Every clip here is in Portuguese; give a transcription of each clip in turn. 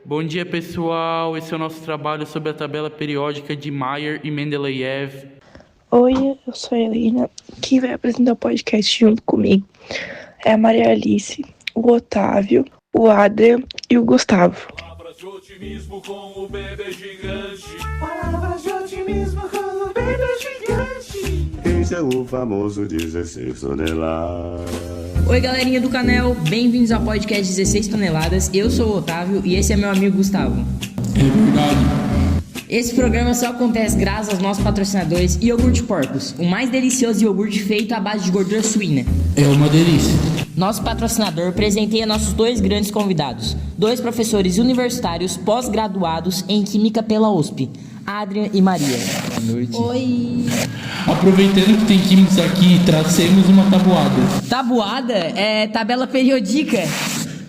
Bom dia, pessoal. Esse é o nosso trabalho sobre a tabela periódica de Mayer e Mendeleev. Oi, eu sou a Helena. Quem vai apresentar o podcast junto comigo é a Maria Alice, o Otávio, o Adrian e o Gustavo. Palavras de otimismo com o bebê gigante. Palavras de otimismo com o bebê gigante. Esse é o famoso 16 toneladas. Oi, galerinha do canal, bem-vindos ao podcast 16 toneladas. Eu sou o Otávio e esse é meu amigo Gustavo. É verdade. Esse programa só acontece graças aos nossos patrocinadores Iogurte Porcos, o mais delicioso iogurte feito à base de gordura suína. É uma delícia. Nosso patrocinador presenteia nossos dois grandes convidados, dois professores universitários pós-graduados em Química pela USP, Adrian e Maria. Boa noite. Oi! Aproveitando que tem químicos aqui, tracemos uma tabuada. Tabuada é tabela periódica.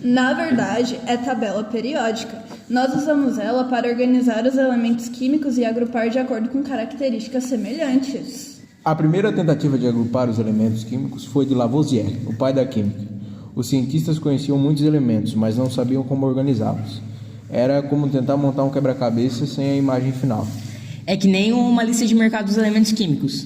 Na verdade, é tabela periódica. Nós usamos ela para organizar os elementos químicos e agrupar de acordo com características semelhantes. A primeira tentativa de agrupar os elementos químicos foi de Lavoisier, o pai da química. Os cientistas conheciam muitos elementos, mas não sabiam como organizá-los. Era como tentar montar um quebra-cabeça sem a imagem final. É que nem uma lista de mercado dos elementos químicos.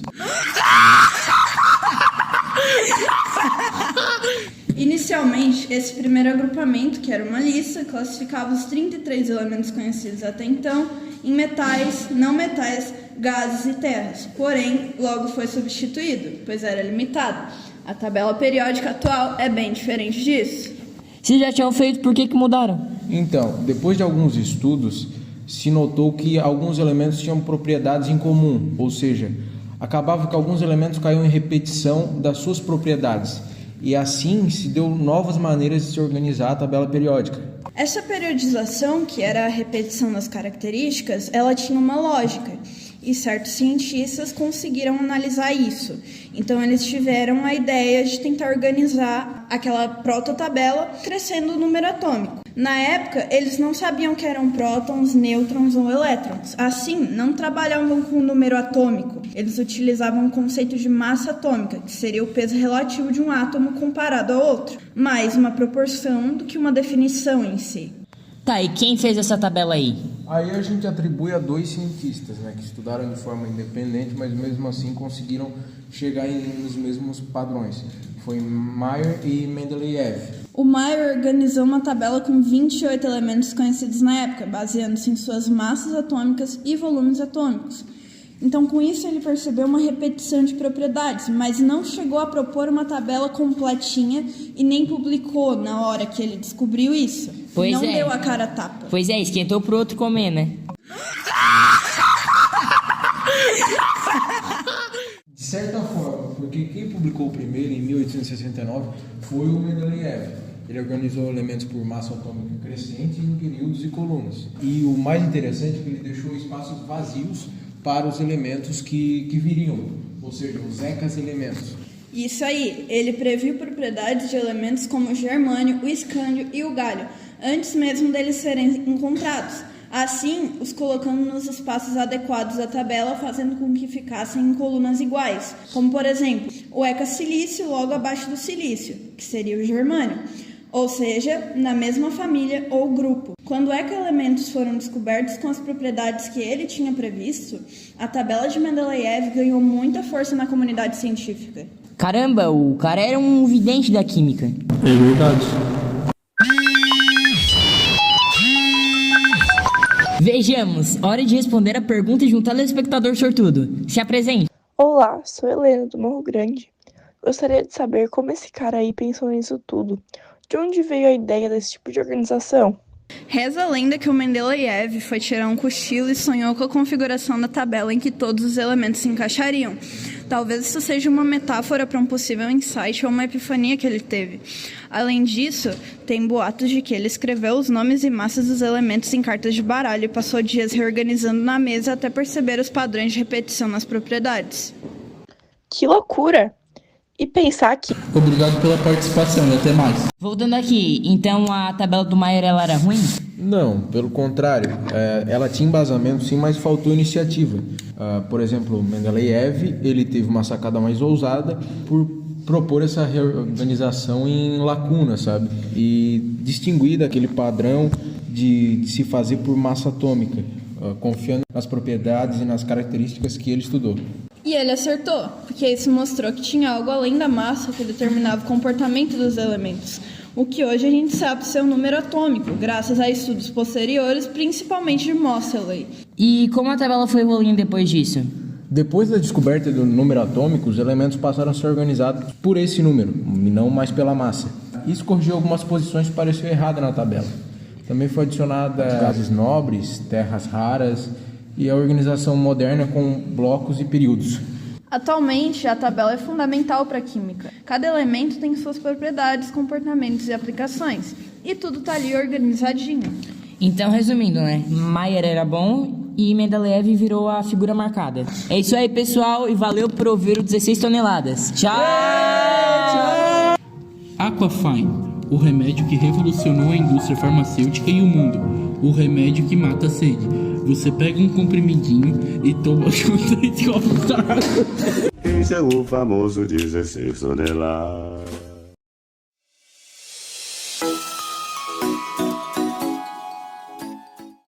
Inicialmente, esse primeiro agrupamento, que era uma lista, classificava os 33 elementos conhecidos até então em metais, não metais, gases e terras. Porém, logo foi substituído, pois era limitado. A tabela periódica atual é bem diferente disso. Se já tinham feito, por que mudaram? Então, depois de alguns estudos, se notou que alguns elementos tinham propriedades em comum, ou seja, acabava que alguns elementos caíam em repetição das suas propriedades. E assim se deu novas maneiras de se organizar a tabela periódica. Essa periodização, que era a repetição das características, ela tinha uma lógica. E certos cientistas conseguiram analisar isso. Então eles tiveram a ideia de tentar organizar aquela prototabela crescendo o número atômico. Na época, eles não sabiam que eram prótons, nêutrons ou elétrons. Assim, não trabalhavam com o número atômico. Eles utilizavam o conceito de massa atômica, que seria o peso relativo de um átomo comparado ao outro, mais uma proporção do que uma definição em si. Tá, e quem fez essa tabela aí? Aí a gente atribui a dois cientistas, que estudaram de forma independente, mas mesmo assim conseguiram chegar nos mesmos padrões. Foi Mayer e Mendeleev. O Mayer organizou uma tabela com 28 elementos conhecidos na época, baseando-se em suas massas atômicas e volumes atômicos. Então, com isso, ele percebeu uma repetição de propriedades, mas não chegou a propor uma tabela completinha e nem publicou na hora que ele descobriu isso. Pois não é. deu a cara a tapa. Pois é, esquentou pro outro comer, né? De certa forma, porque quem publicou o primeiro em 1869 foi o Mendeleev. Ele organizou elementos por massa atômica crescente em períodos e colunas. E o mais interessante é que ele deixou espaços vazios para os elementos que viriam, ou seja, os ecas-elementos. Isso aí, ele previu propriedades de elementos como o germânio, o escândio e o galho, antes mesmo deles serem encontrados. Assim, os colocando nos espaços adequados da tabela, fazendo com que ficassem em colunas iguais, como por exemplo, o eca-silício logo abaixo do silício, que seria o germânio, ou seja, na mesma família ou grupo. Quando eca-elementos foram descobertos com as propriedades que ele tinha previsto, a tabela de Mendeleev ganhou muita força na comunidade científica. Caramba, o cara era um vidente da química. É verdade. Vejamos, hora de responder a pergunta de um telespectador sortudo. Se apresente. Olá, sou a Helena do Morro Grande. Gostaria de saber como esse cara aí pensou nisso tudo. De onde veio a ideia desse tipo de organização? Reza a lenda que o Mendeleev foi tirar um cochilo e sonhou com a configuração da tabela em que todos os elementos se encaixariam. Talvez isso seja uma metáfora para um possível insight ou uma epifania que ele teve. Além disso, tem boatos de que ele escreveu os nomes e massas dos elementos em cartas de baralho e passou dias reorganizando na mesa até perceber os padrões de repetição nas propriedades. Que loucura! E pensar que Obrigado pela participação e até mais. Voltando aqui, então a tabela do Mayer ela era ruim? Não, pelo contrário, ela tinha embasamento sim, mas faltou iniciativa. Por exemplo, Mendeleev, ele teve uma sacada mais ousada por propor essa reorganização em lacunas, sabe? E distinguir daquele padrão de se fazer por massa atômica, confiando nas propriedades e nas características que ele estudou. E ele acertou, porque isso mostrou que tinha algo além da massa que determinava o comportamento dos elementos, o que hoje a gente sabe ser o número atômico, graças a estudos posteriores, principalmente de Moseley. E como a tabela foi evoluindo depois disso? Depois da descoberta do número atômico, os elementos passaram a ser organizados por esse número, e não mais pela massa. Isso corrigiu algumas posições que pareciam erradas na tabela. Também foi adicionada gases nobres, terras raras e a organização moderna com blocos e períodos. Atualmente, a tabela é fundamental para a química. Cada elemento tem suas propriedades, comportamentos e aplicações. E tudo está ali organizadinho. Então, resumindo, né? Mayer era bom e Mendeleev virou a figura marcada. É isso aí, pessoal, e valeu por ouvir o 16 toneladas. Tchau! Aquafine, o remédio que revolucionou a indústria farmacêutica e o mundo. O remédio que mata a sede. Você pega um comprimidinho e toma com 3 copos d'água. Esse é o famoso 16 toneladas.